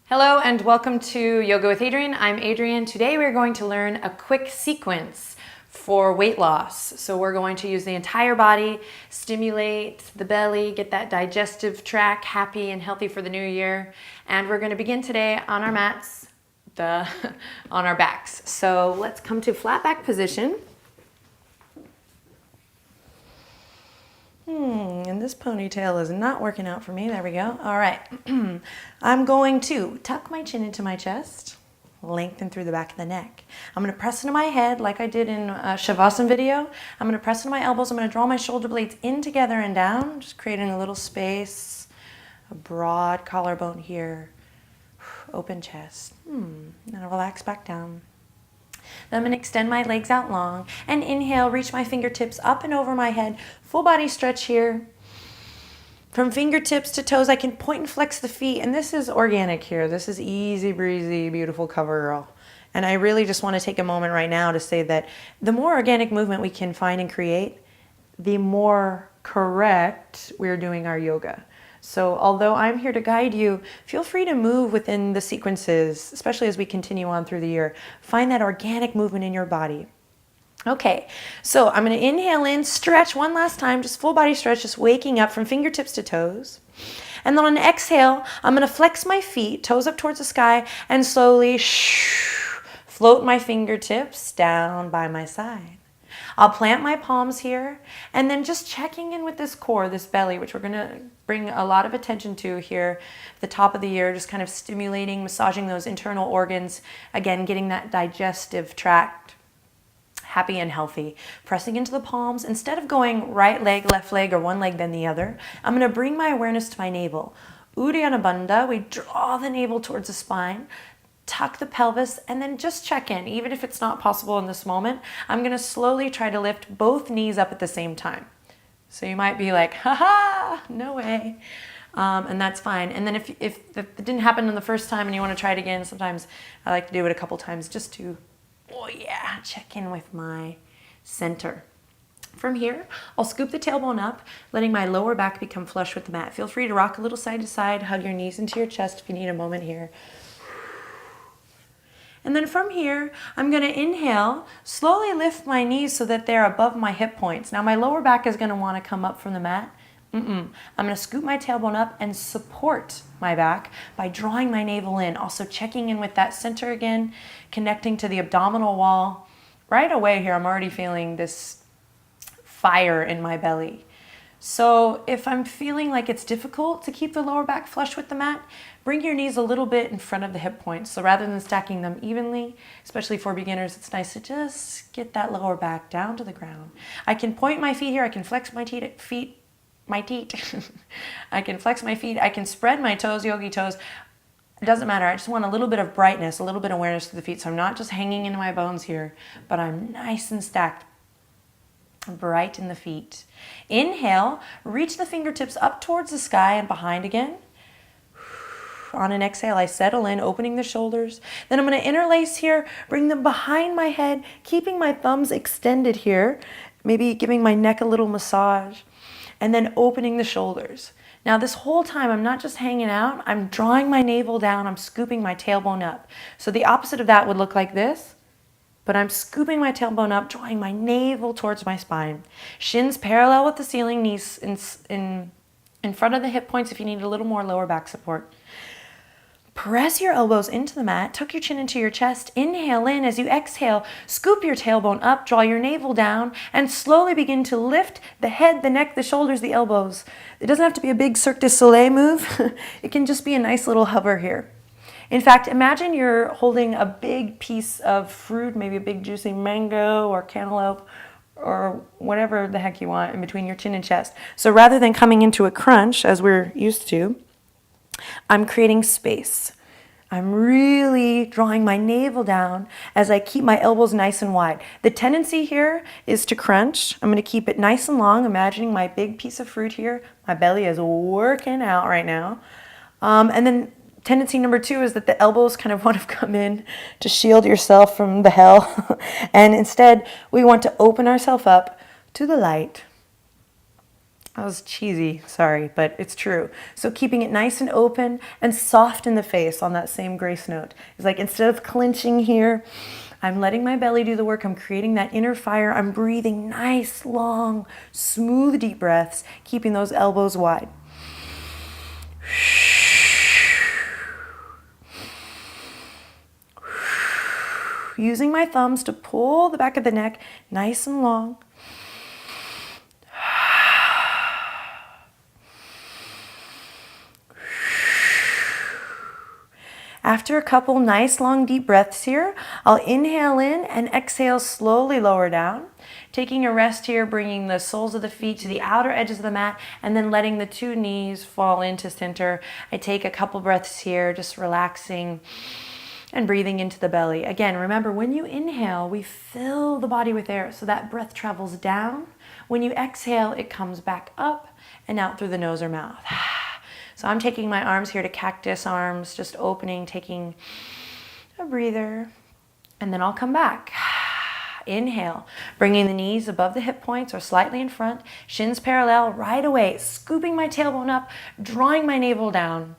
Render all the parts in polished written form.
Hello and welcome to Yoga with Adriene. I'm Adriene. Today we're going to learn a quick sequence for weight loss. So we're going to use the entire body, stimulate the belly, get that digestive tract happy and healthy for the new year. And we're going to begin today on our mats, on our backs. So let's come to flat back position. And this ponytail is not working out for me. There we go. All right. I'm going to tuck my chin into my chest, lengthen through the back of the neck. I'm going to press into my head like I did in Shavasana video. I'm going to press into my elbows. I'm going to draw my shoulder blades in together and down, just creating a little space, a broad collarbone here, open chest. And I'll relax back down. Then I'm going to extend my legs out long and inhale, reach my fingertips up and over my head. Full body stretch here. From fingertips to toes, I can point and flex the feet. And this is organic here. This is easy breezy, beautiful cover girl. And I really just want to take a moment right now to say that the more organic movement we can find and create, the more correct we're doing our yoga. So although I'm here to guide you, feel free to move within the sequences, especially as we continue on through the year. Find that organic movement in your body. Okay, so I'm going to inhale in, stretch one last time, just full body stretch, just waking up from fingertips to toes. And then on an exhale, I'm going to flex my feet, toes up towards the sky, and slowly float my fingertips down by my side. I'll plant my palms here and then just checking in with this core, this belly, which we're going to bring a lot of attention to here at the top of the year, just kind of stimulating, massaging those internal organs. Again, getting that digestive tract happy and healthy. Pressing into the palms. Instead of going right leg, left leg, or one leg then the other, I'm going to bring my awareness to my navel. Uddiyana Bandha, we draw the navel towards the spine. Tuck the pelvis and then just check in. Even if it's not possible in this moment, I'm going to slowly try to lift both knees up at the same time. So you might be like, haha, no way. And that's fine. And then if it didn't happen in the first time and you want to try it again, sometimes I like to do it a couple times just to, check in with my center. From here, I'll scoop the tailbone up, letting my lower back become flush with the mat. Feel free to rock a little side to side, hug your knees into your chest if you need a moment here. And then from here, I'm going to inhale, slowly lift my knees so that they're above my hip points. Now my lower back is going to want to come up from the mat. I'm going to scoop my tailbone up and support my back by drawing my navel in. Also checking in with that center again, connecting to the abdominal wall. Right away here, I'm already feeling this fire in my belly. So if I'm feeling like it's difficult to keep the lower back flush with the mat, bring your knees a little bit in front of the hip points. So rather than stacking them evenly, especially for beginners, it's nice to just get that lower back down to the ground. I can point my feet here. I can flex my feet. I can flex my feet. I can spread my toes, yogi toes. It doesn't matter. I just want a little bit of brightness, a little bit of awareness to the feet. So I'm not just hanging into my bones here, but I'm nice and stacked. Bright in the feet. Inhale, reach the fingertips up towards the sky and behind again. On an exhale, I settle in, opening the shoulders. Then I'm going to interlace here, bring them behind my head, keeping my thumbs extended here, maybe giving my neck a little massage, and then opening the shoulders. Now this whole time, I'm not just hanging out, I'm drawing my navel down, I'm scooping my tailbone up. So the opposite of that would look like this. But I'm scooping my tailbone up, drawing my navel towards my spine. Shins parallel with the ceiling, knees in front of the hip points if you need a little more lower back support. Press your elbows into the mat, tuck your chin into your chest, inhale in. As you exhale, scoop your tailbone up, draw your navel down, and slowly begin to lift the head, the neck, the shoulders, the elbows. It doesn't have to be a big Cirque du Soleil move. It can just be a nice little hover here. In fact, imagine you're holding a big piece of fruit, maybe a big juicy mango or cantaloupe or whatever the heck you want in between your chin and chest. So rather than coming into a crunch, as we're used to, I'm creating space. I'm really drawing my navel down as I keep my elbows nice and wide. The tendency here is to crunch. I'm going to keep it nice and long, imagining my big piece of fruit here. My belly is working out right now. And then tendency number 2 is that the elbows kind of want to come in to shield yourself from the hell. And instead, we want to open ourselves up to the light That was cheesy, sorry, but it's true. So keeping it nice and open and soft in the face on that same grace note. It's like instead of clenching here, I'm letting my belly do the work. I'm creating that inner fire. I'm breathing nice, long, smooth, deep breaths, keeping those elbows wide. Using my thumbs to pull the back of the neck nice and long. After a couple nice long deep breaths here, I'll inhale in and exhale, slowly lower down. Taking a rest here, bringing the soles of the feet to the outer edges of the mat and then letting the two knees fall into center. I take a couple breaths here, just relaxing and breathing into the belly. Again, remember when you inhale, we fill the body with air so that breath travels down. When you exhale, it comes back up and out through the nose or mouth. So I'm taking my arms here to cactus arms, just opening, taking a breather, and then I'll come back. Inhale, bringing the knees above the hip points or slightly in front, shins parallel right away, scooping my tailbone up, drawing my navel down.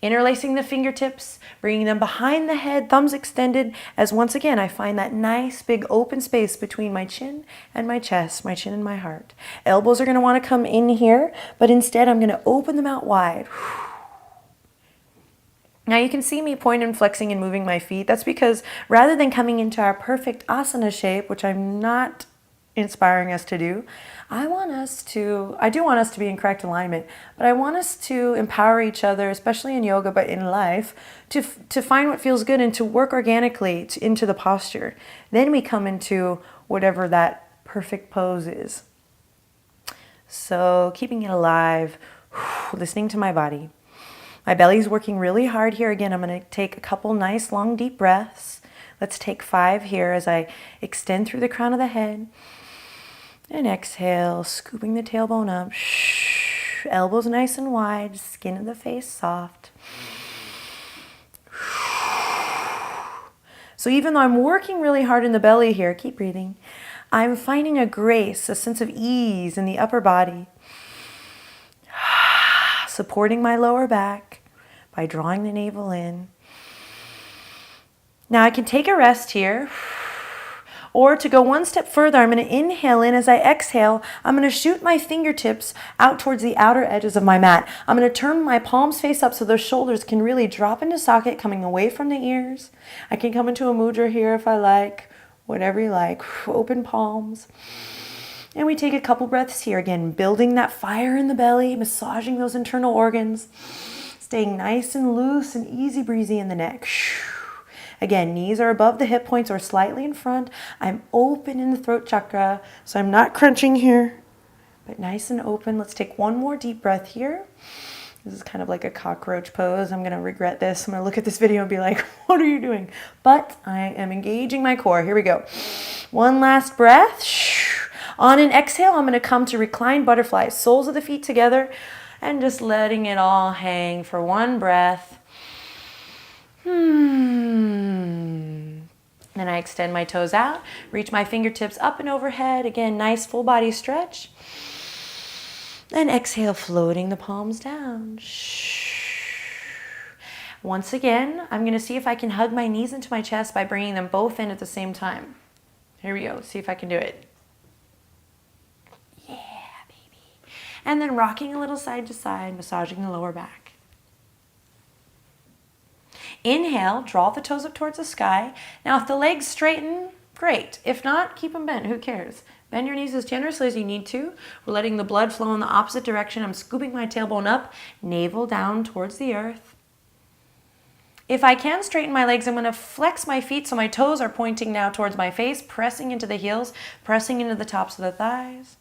Interlacing the fingertips, bringing them behind the head, thumbs extended, as once again I find that nice big open space between my chin and my chest, my chin and my heart. Elbows are going to want to come in here, but instead I'm going to open them out wide. Now you can see me pointing and flexing and moving my feet. That's because rather than coming into our perfect asana shape, which I'm not inspiring us to do, I do want us to be in correct alignment, but I want us to empower each other, especially in yoga, but in life, to find what feels good and to work organically into the posture. Then we come into whatever that perfect pose is. So keeping it alive, listening to my body. My belly's working really hard here. Again, I'm going to take a couple nice long deep breaths. Let's take 5 here as I extend through the crown of the head. And exhale, scooping the tailbone up. Elbows nice and wide, skin of the face soft. So even though I'm working really hard in the belly here, keep breathing, I'm finding a grace, a sense of ease in the upper body. Supporting my lower back by drawing the navel in. Now I can take a rest here. Or to go one step further, I'm going to inhale in. As I exhale, I'm going to shoot my fingertips out towards the outer edges of my mat. I'm going to turn my palms face up so those shoulders can really drop into socket, coming away from the ears. I can come into a mudra here if I like, whatever you like. Open palms. And we take a couple breaths here. Again, building that fire in the belly, massaging those internal organs, staying nice and loose and easy breezy in the neck. Again, knees are above the hip points or slightly in front. I'm open in the throat chakra, so I'm not crunching here, but nice and open. Let's take one more deep breath here. This is kind of like a cockroach pose. I'm going to regret this. I'm going to look at this video and be like, what are you doing? But I am engaging my core. Here we go. One last breath. On an exhale, I'm going to come to reclined butterfly, soles of the feet together, and just letting it all hang for one breath. Then I extend my toes out, reach my fingertips up and overhead. Again, nice full body stretch. And exhale, floating the palms down. Once again, I'm going to see if I can hug my knees into my chest by bringing them both in at the same time. Here we go. See if I can do it. Yeah, baby. And then rocking a little side to side, massaging the lower back. Inhale, draw the toes up towards the sky. Now, if the legs straighten, great. If not, keep them bent. Who cares? Bend your knees as generously as you need to. We're letting the blood flow in the opposite direction. I'm scooping my tailbone up, navel down towards the earth. If I can straighten my legs, I'm going to flex my feet so my toes are pointing now towards my face, pressing into the heels, pressing into the tops of the thighs.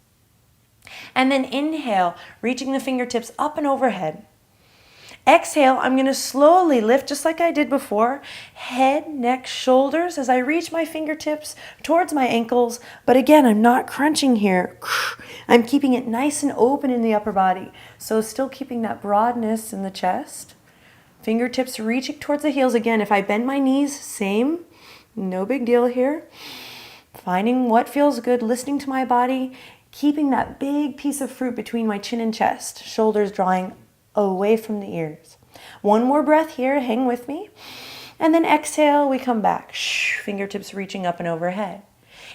And then inhale, reaching the fingertips up and overhead. Exhale, I'm going to slowly lift just like I did before, head, neck, shoulders as I reach my fingertips towards my ankles. But again, I'm not crunching here. I'm keeping it nice and open in the upper body. So still keeping that broadness in the chest. Fingertips reaching towards the heels. Again, if I bend my knees, same. No big deal here. Finding what feels good, listening to my body, keeping that big piece of fruit between my chin and chest, shoulders drawing away from the ears. One more breath here, hang with me. And then exhale, we come back. Fingertips reaching up and overhead.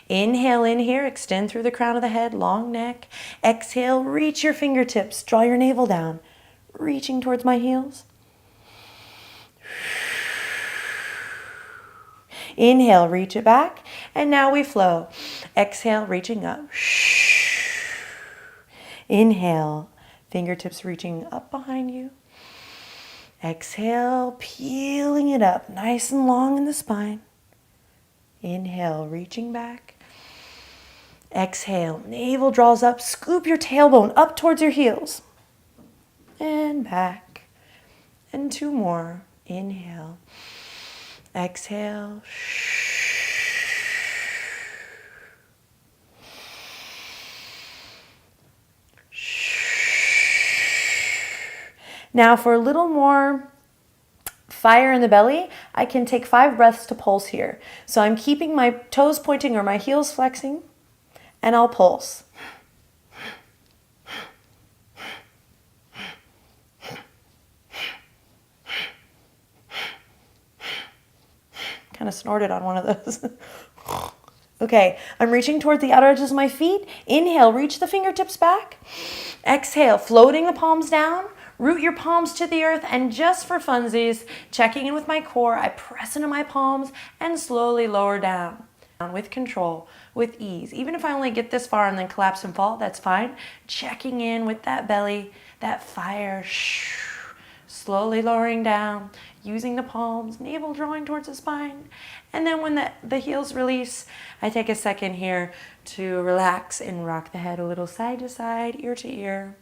Inhale in here, extend through the crown of the head, long neck. Exhale, reach your fingertips, draw your navel down, reaching towards my heels. Inhale, reach it back, and now we flow. Exhale, reaching up. Inhale, fingertips reaching up behind you. Exhale, peeling it up, nice and long in the spine. Inhale, reaching back. Exhale, navel draws up, scoop your tailbone up towards your heels. And back. And 2 more. Inhale. Exhale. Now for a little more fire in the belly, I can take 5 breaths to pulse here. So I'm keeping my toes pointing or my heels flexing, and I'll pulse. Kind of snorted on one of those. Okay, I'm reaching towards the outer edges of my feet. Inhale, reach the fingertips back. Exhale, floating the palms down. Root your palms to the earth, and just for funsies, checking in with my core, I press into my palms and slowly lower down with control, with ease. Even if I only get this far and then collapse and fall, that's fine. Checking in with that belly, that fire, slowly lowering down, using the palms, navel drawing towards the spine. And then when the heels release, I take a second here to relax and rock the head a little side to side, ear to ear.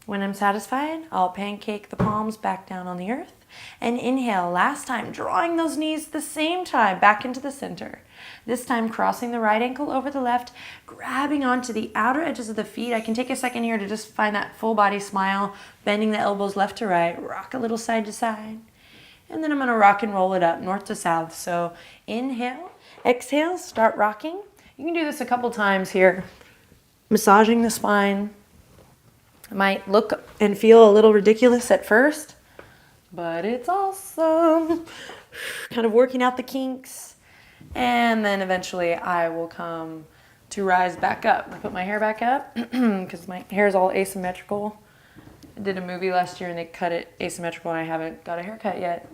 When I'm satisfied, I'll pancake the palms back down on the earth and inhale. Last time, drawing those knees the same time back into the center. This time, crossing the right ankle over the left, grabbing onto the outer edges of the feet. I can take a second here to just find that full body smile, bending the elbows left to right, rock a little side to side. And then I'm gonna rock and roll it up north to south. So inhale, exhale, start rocking. You can do this a couple times here, massaging the spine. It might look and feel a little ridiculous at first, but it's awesome. Kind of working out the kinks. And then eventually I will come to rise back up. I put my hair back up because my hair is all asymmetrical. I did a movie last year and they cut it asymmetrical and I haven't got a haircut yet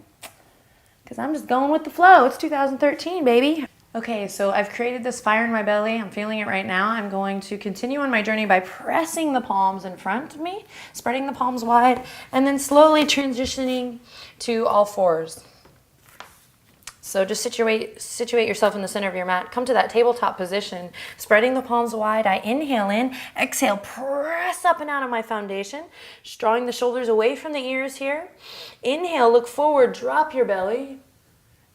because I'm just going with the flow. It's 2013, baby. Okay, so I've created this fire in my belly. I'm feeling it right now. I'm going to continue on my journey by pressing the palms in front of me, spreading the palms wide, and then slowly transitioning to all fours. So just situate yourself in the center of your mat. Come to that tabletop position, spreading the palms wide. I inhale in, exhale, press up and out of my foundation, just drawing the shoulders away from the ears here. Inhale, look forward, drop your belly.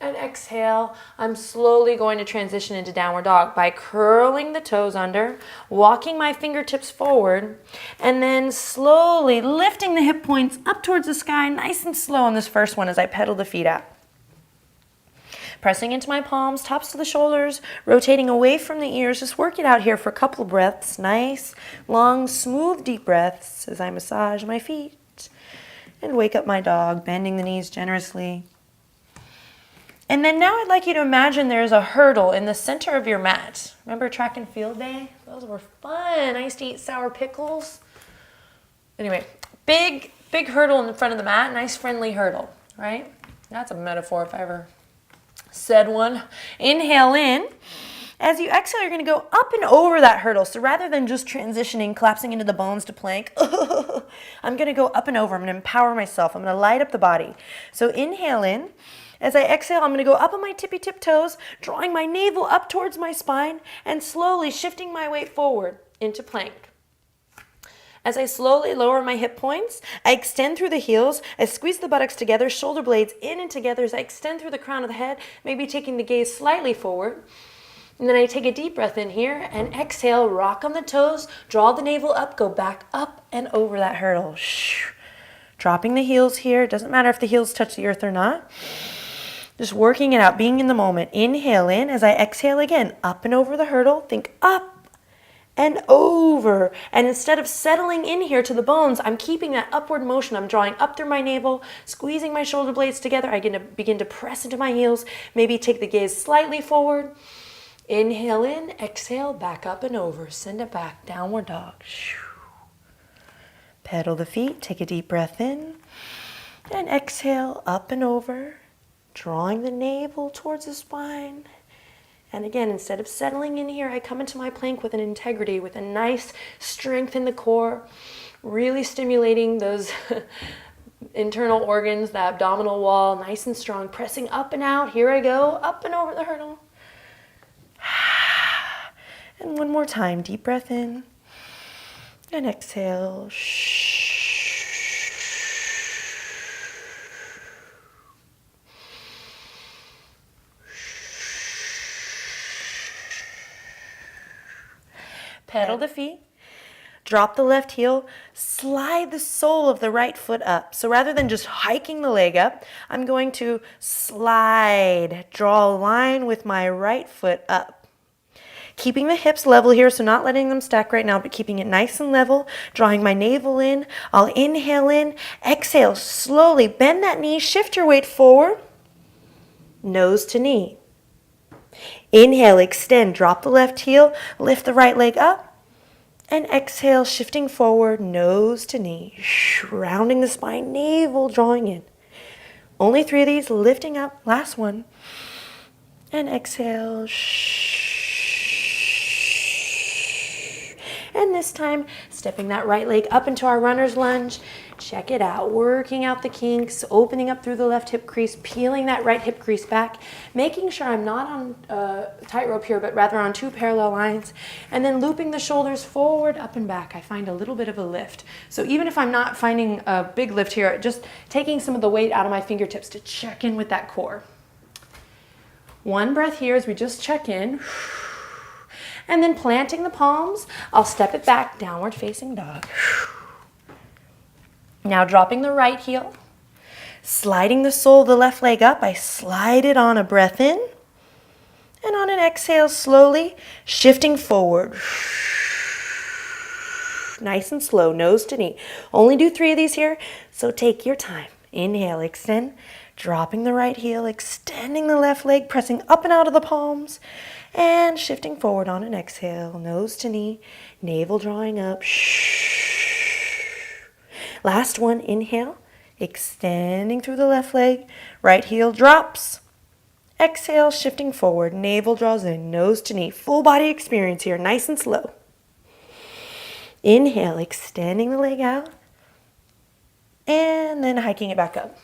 And exhale, I'm slowly going to transition into downward dog by curling the toes under, walking my fingertips forward, and then slowly lifting the hip points up towards the sky, nice and slow on this first one as I pedal the feet out. Pressing into my palms, tops to the shoulders, rotating away from the ears. Just work it out here for a couple of breaths. Nice, long, smooth, deep breaths as I massage my feet and wake up my dog, bending the knees generously. And then now I'd like you to imagine there's a hurdle in the center of your mat. Remember track and field day? Those were fun. I used to eat sour pickles. Anyway, big hurdle in the front of the mat. Nice friendly hurdle, right? That's a metaphor if I ever said one. Inhale in. As you exhale, you're going to go up and over that hurdle. So rather than just transitioning, collapsing into the bones to plank, I'm going to go up and over. I'm going to empower myself. I'm going to light up the body. So inhale in. As I exhale, I'm going to go up on my tippy tip toes, drawing my navel up towards my spine and slowly shifting my weight forward into plank. As I slowly lower my hip points, I extend through the heels. I squeeze the buttocks together, shoulder blades in and together as I extend through the crown of the head, maybe taking the gaze slightly forward. And then I take a deep breath in here and exhale, rock on the toes, draw the navel up, go back up and over that hurdle. Dropping the heels here. It doesn't matter if the heels touch the earth or not. Just working it out, being in the moment. Inhale in as I exhale again, up and over the hurdle. Think up and over. And instead of settling in here to the bones, I'm keeping that upward motion. I'm drawing up through my navel, squeezing my shoulder blades together. I begin to press into my heels, maybe take the gaze slightly forward. Inhale in, exhale, back up and over. Send it back, downward dog. Pedal the feet, take a deep breath in, and exhale, up and over, drawing the navel towards the spine. And again, instead of settling in here, I come into my plank with an integrity, with a nice strength in the core, really stimulating those internal organs, the abdominal wall, nice and strong, pressing up and out. Here I go, up and over the hurdle. And one more time, deep breath in, and exhale. Pedal the feet, drop the left heel, slide the sole of the right foot up. So rather than just hiking the leg up, I'm going to slide, draw a line with my right foot up. Keeping the hips level here, so not letting them stack right now, but keeping it nice and level, drawing my navel in. I'll inhale in, exhale, slowly bend that knee, shift your weight forward, nose to knee. Inhale, extend, drop the left heel, lift the right leg up, and exhale, shifting forward, nose to knee, rounding the spine, navel drawing in. Only 3 of these, lifting up, last one, and exhale, and this time, stepping that right leg up into our runner's lunge. Check it out, working out the kinks, opening up through the left hip crease, peeling that right hip crease back, making sure I'm not on tightrope here, but rather on 2 parallel lines, and then looping the shoulders forward, up and back. I find a little bit of a lift. So even if I'm not finding a big lift here, just taking some of the weight out of my fingertips to check in with that core. One breath here as we just check in. And then planting the palms, I'll step it back, downward facing dog. Now dropping the right heel, sliding the sole of the left leg up. I slide it on a breath in, and on an exhale, slowly shifting forward. Nice and slow, nose to knee. Only do 3 of these here, so take your time. Inhale, extend, dropping the right heel, extending the left leg, pressing up and out of the palms, and shifting forward on an exhale, nose to knee, navel drawing up. Last one, inhale, extending through the left leg, right heel drops. Exhale, shifting forward, navel draws in, nose to knee, full body experience here, nice and slow. Inhale, extending the leg out, and then hiking it back up.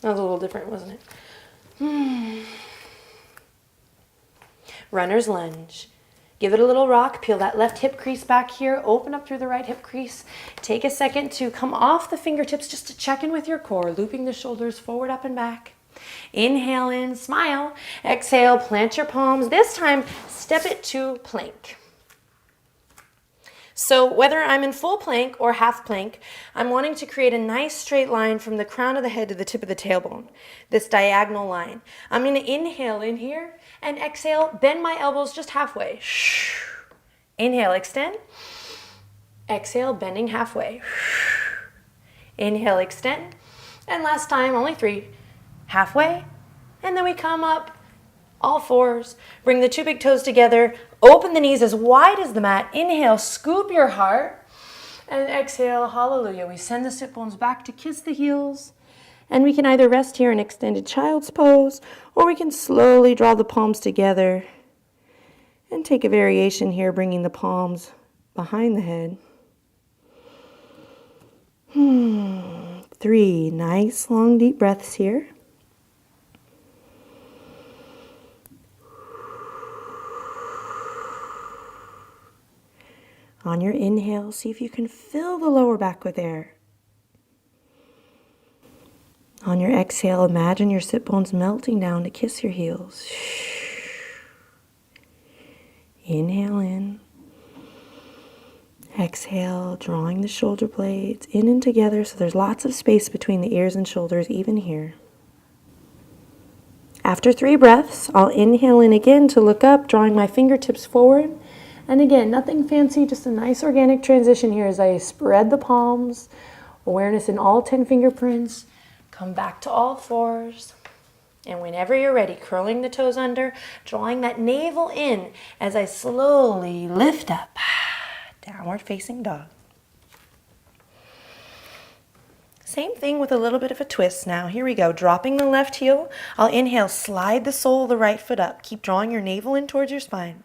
That was a little different, wasn't it? Runner's lunge. Give it a little rock. Peel that left hip crease back here. Open up through the right hip crease. Take a second to come off the fingertips just to check in with your core, looping the shoulders forward, up, and back. Inhale in, smile. Exhale, plant your palms. This time, step it to plank. So whether I'm in full plank or half plank, I'm wanting to create a nice straight line from the crown of the head to the tip of the tailbone, this diagonal line. I'm going to inhale in here and exhale, bend my elbows just halfway. Inhale, extend. Exhale, bending halfway. Inhale, extend. And last time, only 3. Halfway. And then we come up, all 4s. Bring the 2 big toes together. Open the knees as wide as the mat. Inhale, scoop your heart. And exhale, hallelujah. We send the sit bones back to kiss the heels. And we can either rest here in extended child's pose, or we can slowly draw the palms together and take a variation here, bringing the palms behind the head. 3 nice long deep breaths here. On your inhale, see if you can fill the lower back with air. On your exhale, imagine your sit bones melting down to kiss your heels. Inhale in. Exhale, drawing the shoulder blades in and together so there's lots of space between the ears and shoulders, even here. After 3 breaths, I'll inhale in again to look up, drawing my fingertips forward. And again, nothing fancy, just a nice organic transition here as I spread the palms, awareness in all 10 fingerprints, come back to all fours. And whenever you're ready, curling the toes under, drawing that navel in as I slowly lift up, downward facing dog. Same thing with a little bit of a twist now. Here we go, dropping the left heel. I'll inhale, slide the sole of the right foot up. Keep drawing your navel in towards your spine.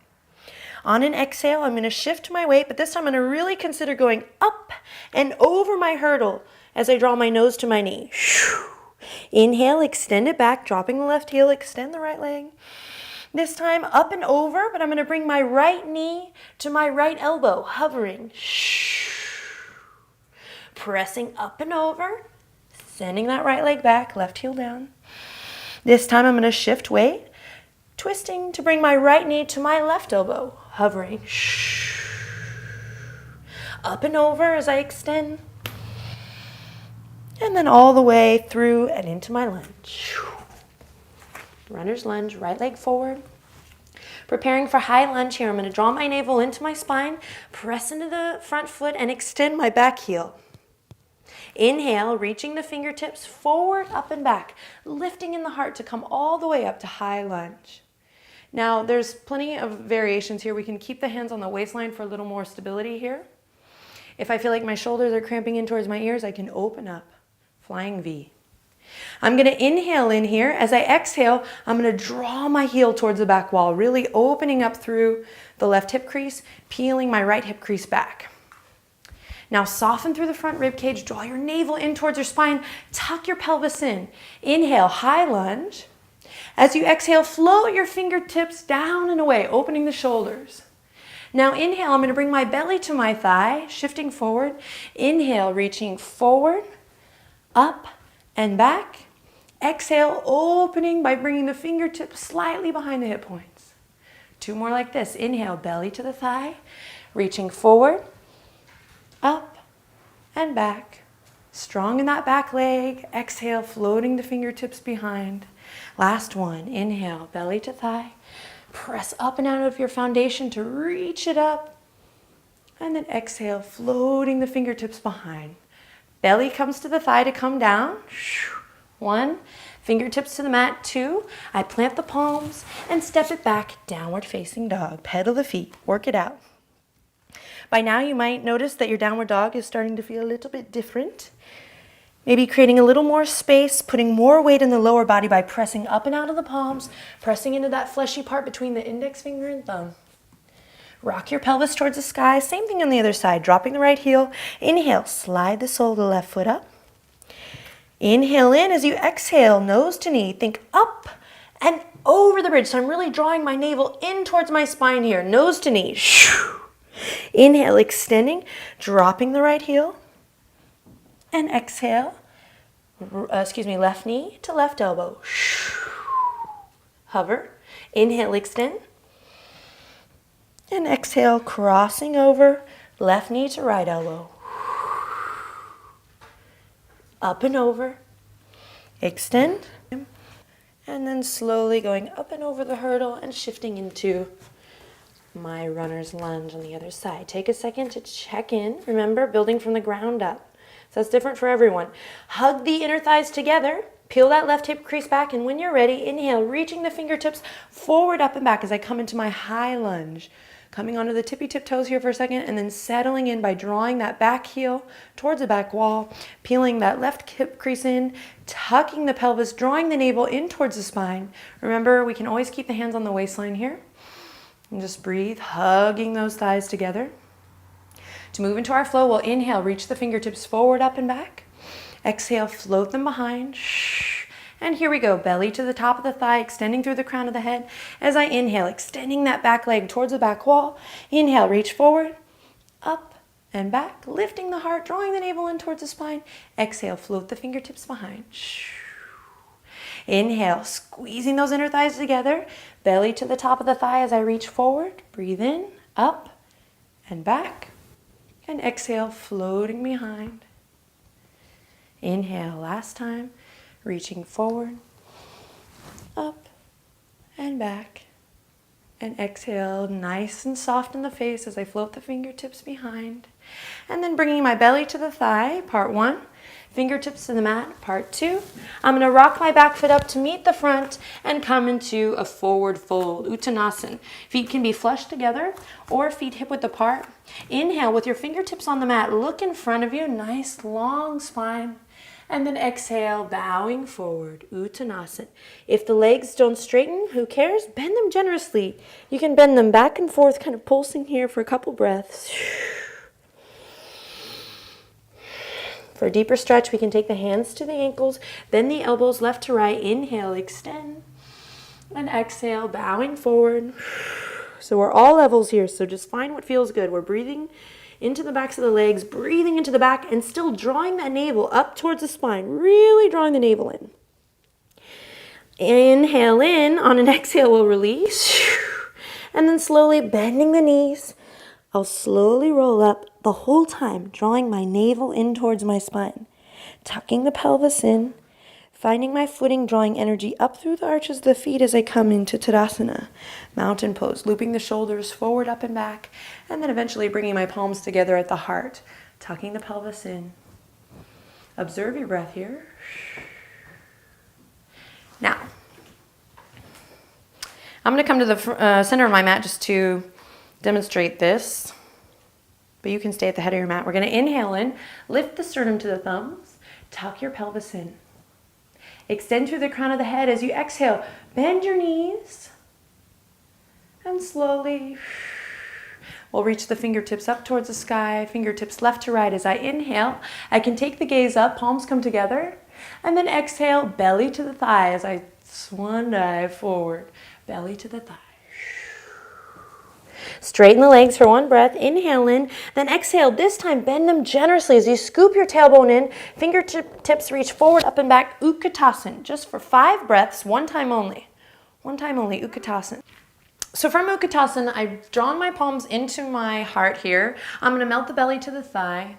On an exhale, I'm going to shift my weight, but this time I'm going to really consider going up and over my hurdle as I draw my nose to my knee. Inhale, extend it back, dropping the left heel, extend the right leg. This time up and over, but I'm going to bring my right knee to my right elbow, hovering. Pressing up and over, sending that right leg back, left heel down. This time I'm going to shift weight, twisting to bring my right knee to my left elbow, hovering. Up and over as I extend. And then all the way through and into my lunge. Runner's lunge, right leg forward. Preparing for high lunge here. I'm going to draw my navel into my spine, press into the front foot, and extend my back heel. Inhale, reaching the fingertips forward, up and back, lifting in the heart to come all the way up to high lunge. Now, there's plenty of variations here. We can keep the hands on the waistline for a little more stability here. If I feel like my shoulders are cramping in towards my ears, I can open up, flying V. I'm going to inhale in here. As I exhale, I'm going to draw my heel towards the back wall, really opening up through the left hip crease, peeling my right hip crease back. Now soften through the front rib cage, draw your navel in towards your spine, tuck your pelvis in. Inhale, high lunge. As you exhale, float your fingertips down and away, opening the shoulders. Now inhale, I'm going to bring my belly to my thigh, shifting forward. Inhale, reaching forward, up and back. Exhale, opening by bringing the fingertips slightly behind the hip points. 2 more like this. Inhale, belly to the thigh, reaching forward, up and back. Strong in that back leg. Exhale, floating the fingertips behind. Last one. Inhale, belly to thigh. Press up and out of your foundation to reach it up. And then exhale, floating the fingertips behind. Belly comes to the thigh to come down. 1. Fingertips to the mat. 2. I plant the palms and step it back, downward facing dog. Pedal the feet. Work it out. By now you might notice that your downward dog is starting to feel a little bit different. Maybe creating a little more space, putting more weight in the lower body by pressing up and out of the palms, pressing into that fleshy part between the index finger and thumb. Rock your pelvis towards the sky. Same thing on the other side, dropping the right heel. Inhale, slide the sole of the left foot up. Inhale in as you exhale, nose to knee. Think up and over the bridge. So I'm really drawing my navel in towards my spine here, nose to knee. Inhale, extending, dropping the right heel. And exhale, left knee to left elbow. Hover. Inhale, extend. And exhale, crossing over, left knee to right elbow. Up and over. Extend. And then slowly going up and over the hurdle and shifting into my runner's lunge on the other side. Take a second to check in. Remember, building from the ground up. So that's different for everyone. Hug the inner thighs together. Peel that left hip crease back. And when you're ready, inhale, reaching the fingertips forward, up and back as I come into my high lunge. Coming onto the tippy tip toes here for a second and then settling in by drawing that back heel towards the back wall. Peeling that left hip crease in. Tucking the pelvis, drawing the navel in towards the spine. Remember, we can always keep the hands on the waistline here. And just breathe, hugging those thighs together. To move into our flow, we'll inhale, reach the fingertips forward, up and back. Exhale, float them behind. And here we go, belly to the top of the thigh, extending through the crown of the head. As I inhale, extending that back leg towards the back wall. Inhale, reach forward, up and back, lifting the heart, drawing the navel in towards the spine. Exhale, float the fingertips behind. Inhale, squeezing those inner thighs together. Belly to the top of the thigh as I reach forward. Breathe in, up and back. And exhale, floating behind. Inhale, last time. Reaching forward, up and back. And exhale, nice and soft in the face as I float the fingertips behind. And then bringing my belly to the thigh, part 1. Fingertips to the mat, part 2. I'm going to rock my back foot up to meet the front and come into a forward fold, Uttanasana. Feet can be flush together or feet hip width apart. Inhale with your fingertips on the mat, look in front of you, nice long spine. And then exhale, bowing forward, Uttanasana. If the legs don't straighten, who cares? Bend them generously. You can bend them back and forth, kind of pulsing here for a couple breaths. For a deeper stretch, we can take the hands to the ankles, bend the elbows left to right. Inhale, extend. And exhale, bowing forward. So we're all levels here, so just find what feels good. We're breathing into the backs of the legs, breathing into the back, and still drawing that navel up towards the spine, really drawing the navel in. Inhale in, on an exhale, we'll release. And then slowly bending the knees. I'll slowly roll up the whole time, drawing my navel in towards my spine, tucking the pelvis in, finding my footing, drawing energy up through the arches of the feet as I come into Tadasana, mountain pose, looping the shoulders forward, up and back, and then eventually bringing my palms together at the heart, tucking the pelvis in. Observe your breath here. Now, I'm going to come to the center of my mat just to demonstrate this, but you can stay at the head of your mat. We're going to inhale in, lift the sternum to the thumbs, tuck your pelvis in. Extend through the crown of the head as you exhale. Bend your knees, and slowly we'll reach the fingertips up towards the sky, fingertips left to right. As I inhale, I can take the gaze up, palms come together, and then exhale, belly to the thigh as I swan dive forward, belly to the thigh. Straighten the legs for one breath. Inhale in, then exhale. This time, bend them generously as you scoop your tailbone in. Fingertips reach forward, up and back. Utkatasana. Just for 5 breaths, one time only. One time only, Utkatasana. So from Utkatasana, I've drawn my palms into my heart here. I'm going to melt the belly to the thigh.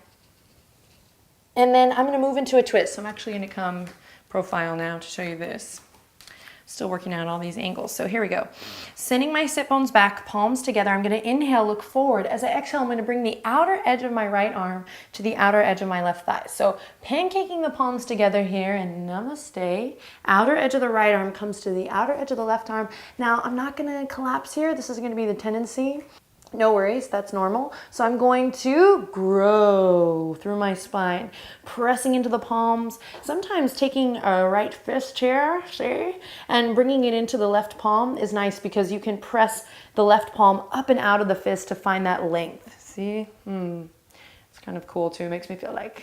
And then I'm going to move into a twist. So I'm actually going to come profile now to show you this. Still working out all these angles. So here we go. Sending my sit bones back, palms together. I'm going to inhale, look forward. As I exhale, I'm going to bring the outer edge of my right arm to the outer edge of my left thigh. So pancaking the palms together here and namaste. Outer edge of the right arm comes to the outer edge of the left arm. Now, I'm not going to collapse here. This is going to be the tendency. No worries, that's normal. So I'm going to grow through my spine, pressing into the palms, sometimes taking a right fist chair, see, and bringing it into the left palm is nice because you can press the left palm up and out of the fist to find that length. See? It's kind of cool too. It makes me feel like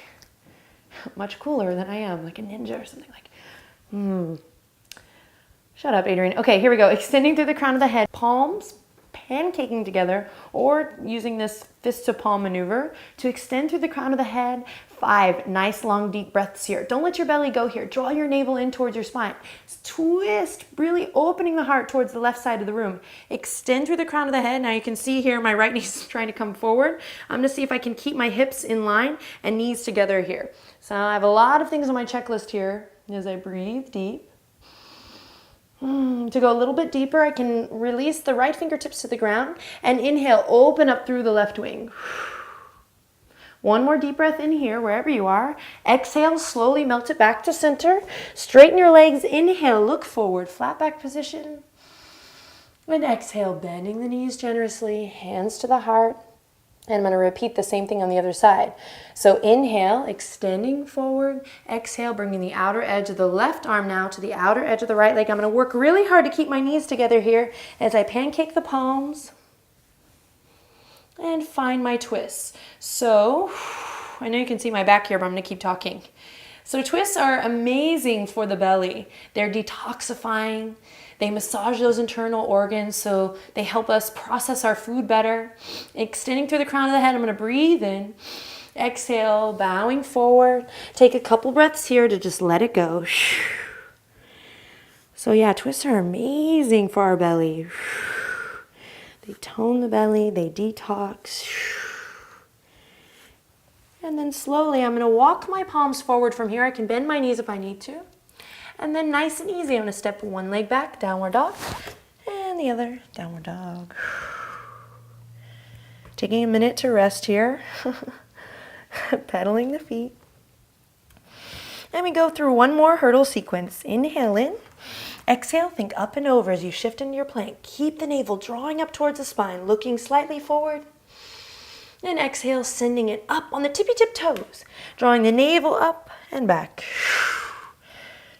much cooler than I am, like a ninja or something like. Shut up, Adrian. Okay, here we go. Extending through the crown of the head, palms pancaking together, or using this fist to palm maneuver to extend through the crown of the head. 5 nice long deep breaths here. Don't let your belly go here. Draw your navel in towards your spine. Twist, really opening the heart towards the left side of the room. Extend through the crown of the head. Now you can see here my right knee is trying to come forward. I'm going to see if I can keep my hips in line and knees together here. So I have a lot of things on my checklist here as I breathe deep. To go a little bit deeper, I can release the right fingertips to the ground and inhale, open up through the left wing. One more deep breath in here, wherever you are. Exhale, slowly melt it back to center. Straighten your legs. Inhale, look forward, flat back position. And exhale, bending the knees generously, hands to the heart. And I'm going to repeat the same thing on the other side. So inhale, extending forward. Exhale, bringing the outer edge of the left arm now to the outer edge of the right leg. I'm going to work really hard to keep my knees together here as I pancake the palms and find my twists. So I know you can see my back here, but I'm going to keep talking. So twists are amazing for the belly. They're detoxifying. They massage those internal organs, so they help us process our food better. Extending through the crown of the head, I'm going to breathe in. Exhale, bowing forward. Take a couple breaths here to just let it go. So yeah, twists are amazing for our belly. They tone the belly, they detox. And then slowly, I'm going to walk my palms forward from here. I can bend my knees if I need to. And then nice and easy, I'm going to step one leg back, downward dog, and And the other, downward dog. Taking a minute to rest here. Pedaling the feet. And we go through one more hurdle sequence. Inhale in. Exhale, think up and over as you shift into your plank. Keep the navel drawing up towards the spine, looking slightly forward. And exhale, sending it up on the tippy-tip toes, drawing the navel up and back.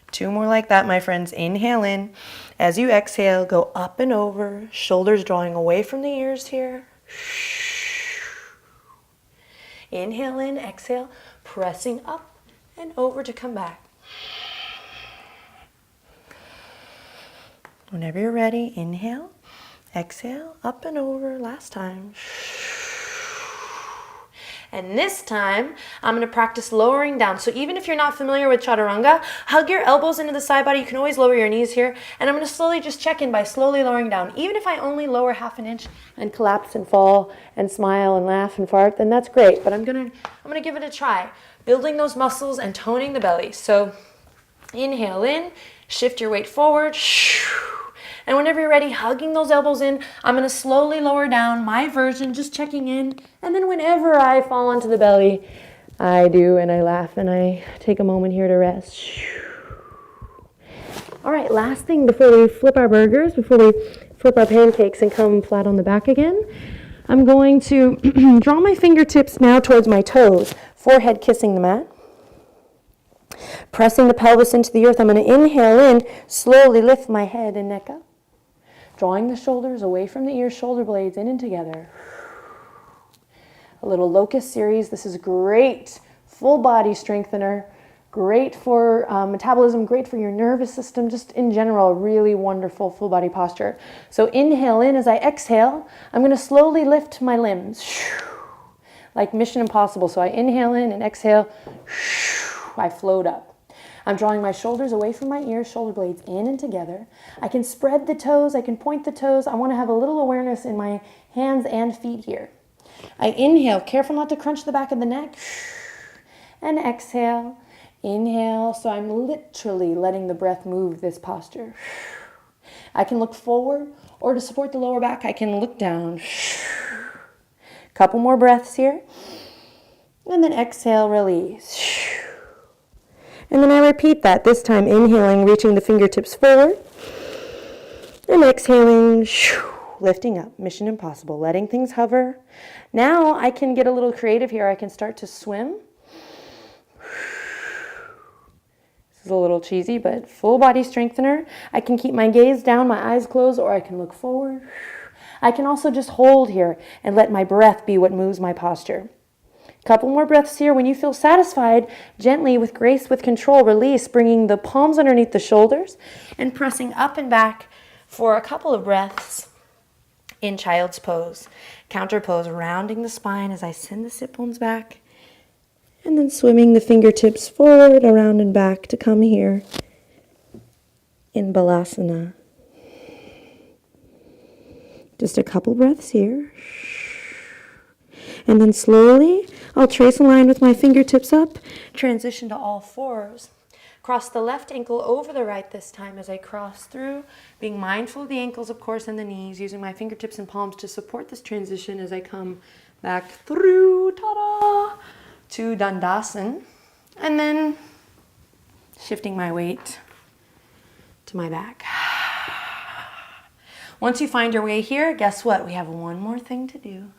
2 more like that, my friends. Inhale in. As you exhale, go up and over, shoulders drawing away from the ears here. Inhale in, exhale, pressing up and over to come back. Whenever you're ready, inhale, exhale, up and over, last time. And this time, I'm going to practice lowering down. So even if you're not familiar with chaturanga, hug your elbows into the side body. You can always lower your knees here. And I'm going to slowly just check in by slowly lowering down. Even if I only lower half an inch and collapse and fall and smile and laugh and fart, then that's great. But I'm going to give it a try. Building those muscles and toning the belly. So inhale in, shift your weight forward. And whenever you're ready, hugging those elbows in, I'm going to slowly lower down, my version, just checking in. And then whenever I fall onto the belly, I do, and I laugh, and I take a moment here to rest. All right, last thing before we flip our burgers, before we flip our pancakes and come flat on the back again, I'm going to draw my fingertips now towards my toes, forehead kissing the mat. Pressing the pelvis into the earth, I'm going to inhale in, slowly lift my head and neck up. Drawing the shoulders away from the ears, shoulder blades in and together. A little locust series. This is great full body strengthener. Great for metabolism, great for your nervous system, just in general, really wonderful full body posture. So inhale in. As I exhale, I'm going to slowly lift my limbs. Like Mission Impossible. So I inhale in and exhale. I float up. I'm drawing my shoulders away from my ears, shoulder blades in and together. I can spread the toes, I can point the toes. I want to have a little awareness in my hands and feet here. I inhale, careful not to crunch the back of the neck. And exhale, inhale. So I'm literally letting the breath move this posture. I can look forward, or to support the lower back, I can look down. Couple more breaths here. And then exhale, release. And then I repeat that, this time inhaling, reaching the fingertips forward. And exhaling, lifting up, Mission Impossible, letting things hover. Now I can get a little creative here. I can start to swim. This is a little cheesy, but full body strengthener. I can keep my gaze down, my eyes closed, or I can look forward. I can also just hold here and let my breath be what moves my posture. Couple more breaths here. When you feel satisfied, gently, with grace, with control, release, bringing the palms underneath the shoulders and pressing up and back for a couple of breaths in child's pose. Counter pose, rounding the spine as I send the sit bones back, and then swimming the fingertips forward, around and back to come here in Balasana. Just a couple breaths here. And then slowly, I'll trace a line with my fingertips up, transition to all fours. Cross the left ankle over the right this time as I cross through, being mindful of the ankles, of course, and the knees, using my fingertips and palms to support this transition as I come back through, ta-da, to Dandasana. And then shifting my weight to my back. Once you find your way here, guess what? We have one more thing to do.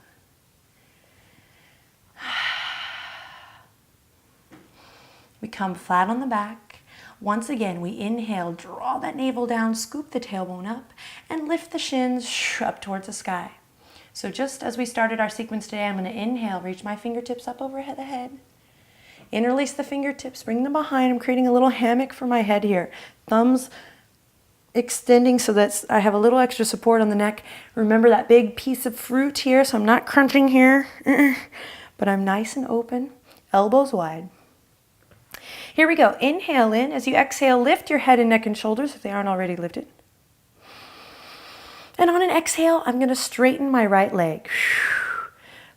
We come flat on the back. Once again, we inhale, draw that navel down, scoop the tailbone up, and lift the shins up towards the sky. So just as we started our sequence today, I'm going to inhale, reach my fingertips up over the head. Interlace the fingertips, bring them behind. I'm creating a little hammock for my head here. Thumbs extending so that I have a little extra support on the neck. Remember that big piece of fruit here, so I'm not crunching here, but I'm nice and open, elbows wide. Here we go. Inhale in. As you exhale, lift your head and neck and shoulders if they aren't already lifted. And on an exhale, I'm going to straighten my right leg.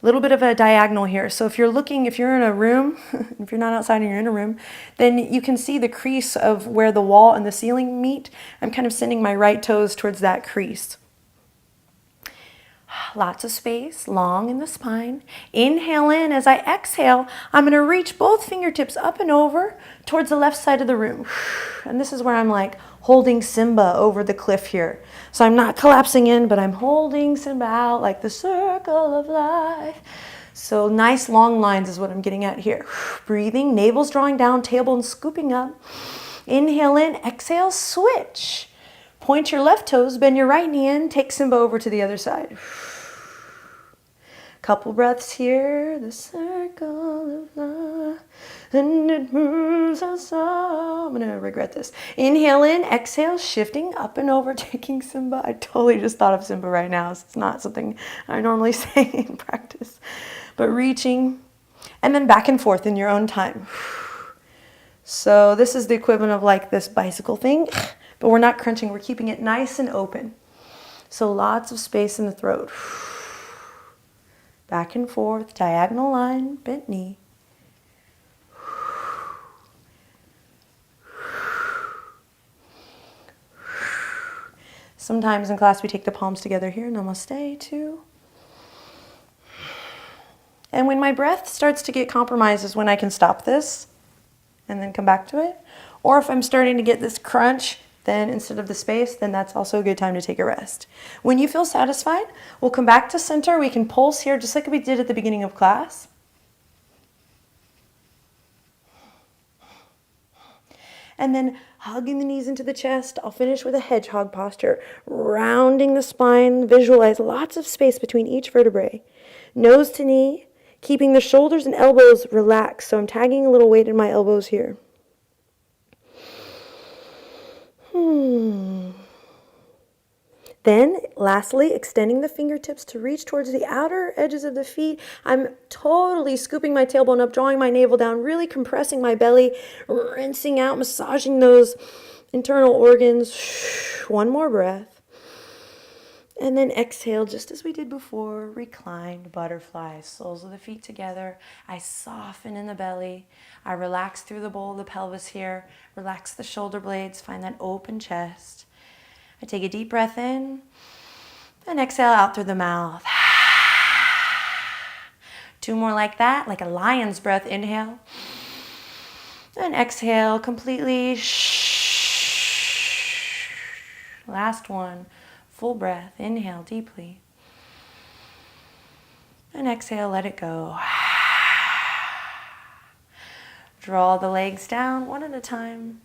A little bit of a diagonal here. So if you're in a room, if you're not outside and you're in a room, then you can see the crease of where the wall and the ceiling meet. I'm kind of sending my right toes towards that crease. Lots of space, long in the spine. Inhale in. As I exhale, I'm going to reach both fingertips up and over towards the left side of the room. And this is where I'm like holding Simba over the cliff here. So I'm not collapsing in, but I'm holding Simba out like the circle of life. So nice long lines is what I'm getting at here. Breathing, navel's drawing down, tailbone scooping up. Inhale in, exhale, switch. Point your left toes, bend your right knee in, take Simba over to the other side. Couple breaths here. The circle of life, and it moves us all. I'm gonna regret this. Inhale in, exhale, shifting up and over, taking Simba. I totally just thought of Simba right now. So it's not something I normally say in practice. But reaching, and then back and forth in your own time. So this is the equivalent of like this bicycle thing, but we're not crunching. We're keeping it nice and open. So lots of space in the throat. Back and forth, diagonal line, bent knee. Sometimes in class we take the palms together here, namaste, too. And when my breath starts to get compromised is when I can stop this and then come back to it. Or if I'm starting to get this crunch, then instead of the space, then that's also a good time to take a rest. When you feel satisfied, we'll come back to center. We can pulse here just like we did at the beginning of class. And then hugging the knees into the chest. I'll finish with a hedgehog posture. Rounding the spine. Visualize lots of space between each vertebrae. Nose to knee. Keeping the shoulders and elbows relaxed. So I'm tagging a little weight in my elbows here. Then, lastly, extending the fingertips to reach towards the outer edges of the feet. I'm totally scooping my tailbone up, drawing my navel down, really compressing my belly, rinsing out, massaging those internal organs. One more breath. And then exhale, just as we did before, reclined butterfly. Soles of the feet together. I soften in the belly. I relax through the bowl of the pelvis here. Relax the shoulder blades. Find that open chest. I take a deep breath in and exhale out through the mouth. 2 more like that, like a lion's breath. Inhale and exhale completely. Last one. Full breath. Inhale deeply. And exhale, let it go. Draw the legs down one at a time.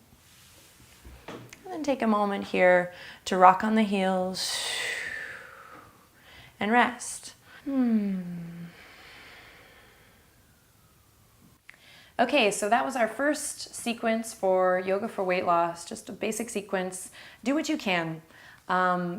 And then take a moment here to rock on the heels and rest. Okay, so that was our first sequence for Yoga for Weight Loss, just a basic sequence. Do what you can.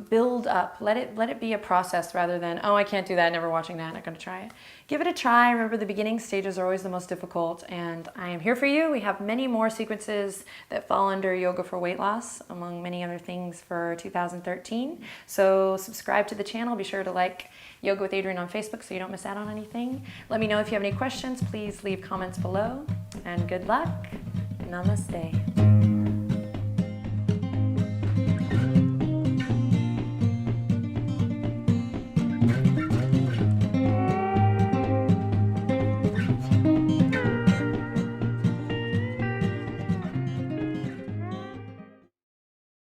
Build up. Let it be a process rather than, oh, I can't do that, never watching that, not going to try it. Give it a try. Remember, the beginning stages are always the most difficult, and I am here for you. We have many more sequences that fall under Yoga for Weight Loss, among many other things for 2013. So subscribe to the channel. Be sure to like Yoga with Adriene on Facebook so you don't miss out on anything. Let me know if you have any questions. Please leave comments below, and good luck. Namaste.